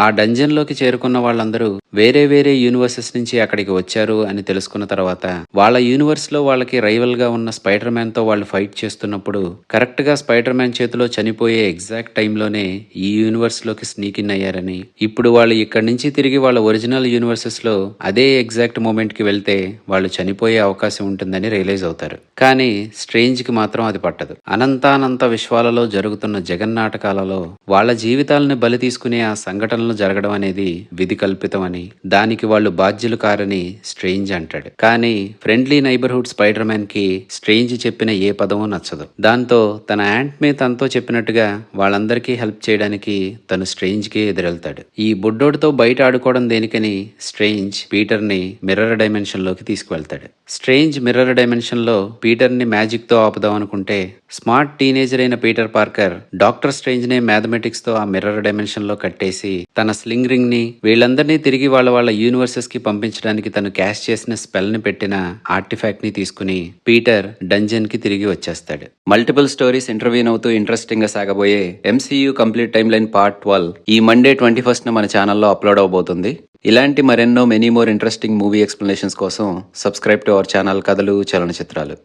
ఆ డంజన్ లోకి చేరుకున్న వాళ్ళందరూ వేరే వేరే యూనివర్సెస్ నుంచి అక్కడికి వచ్చారు అని తెలుసుకున్న తర్వాత వాళ్ళ యూనివర్స్ లో వాళ్ళకి రైవల్ గా ఉన్న స్పైడర్ మ్యాన్ తో వాళ్ళు ఫైట్ చేస్తున్నప్పుడు కరెక్ట్ గా స్పైడర్ మ్యాన్ చేతిలో చనిపోయే ఎగ్జాక్ట్ టైంలోనే ఈ యూనివర్స్ లోకి స్నీక్ ఇన్ అయ్యారని, ఇప్పుడు వాళ్ళు ఇక్కడి నుంచి తిరిగి వాళ్ళ ఒరిజినల్ యూనివర్సెస్ లో అదే ఎగ్జాక్ట్ మూమెంట్ కి వెళ్తే వాళ్ళు చనిపోయే అవకాశం ఉంటుందని రియలైజ్ అవుతారు. కానీ స్ట్రేంజ్ కి మాత్రం అది పట్టదు. అనంతానంత విశ్వాలలో జరుగుతున్న జగన్నాటకాలలో వాళ్ళ జీవితాలను బలి తీసుకునే ఆ సంఘటనలు జరగడం అనేది విధి కల్పితం అని, దానికి వాళ్ళు బాధ్యులు కారని స్ట్రేంజ్ అంటాడు. కానీ ఫ్రెండ్లీ నైబర్హుడ్ స్పైడర్ మ్యాన్ కి స్ట్రేంజ్ చెప్పిన ఏ పదమూ నచ్చదు. దాంతో తన యాంట్ మే తనతో చెప్పినట్టుగా వాళ్ళందరికీ హెల్ప్ చేయడానికి తను స్ట్రేంజ్ కి ఎదురెళ్తాడు. ఈ బుడ్డోడితో బయట ఆడుకోవడం దేనికని స్ట్రేంజ్ పీటర్ ని మిర్రర్ డైమెన్షన్ లోకి తీసుకువెళ్తాడు. స్ట్రేంజ్ మిర్రర్ డైమెన్షన్ లో పీటర్ ని మ్యాజిక్ తో ఆపుదాం అనుకుంటే స్మార్ట్ టీనేజర్ అయిన పీటర్ పార్కర్ డాక్టర్ స్ట్రేంజ్ నే మ్యాథమెటిక్స్ తో ఆ మిర్రర్ డైమెన్షన్ లో కట్టేసి తన స్లింగ్ రింగ్ ని వీళ్ళందరినీ తిరిగి వాళ్ళ యూనివర్సెస్ కి పంపించడానికి తను క్యాష్ చేసిన స్పెల్ ని పెట్టిన ఆర్టిఫాక్ట్ ని తీసుకుని పీటర్ డంజన్ కి తిరిగి వచ్చేస్తాడు. మల్టిపుల్ స్టోరీస్ ఇంటర్వ్యూన్ అవుతూ ఇంట్రెస్టింగ్ గా సాగబోయే MCU complete time line part 12 ఈ మండే 21st మన ఛానల్లో అప్లోడ్ అవబోతుంది. ఇలాంటి మరెన్నో many more interesting movie explanations కోసం సబ్స్క్రైబ్ టు అవర్ ఛానల్ కథలు చలనచిత్రాలు.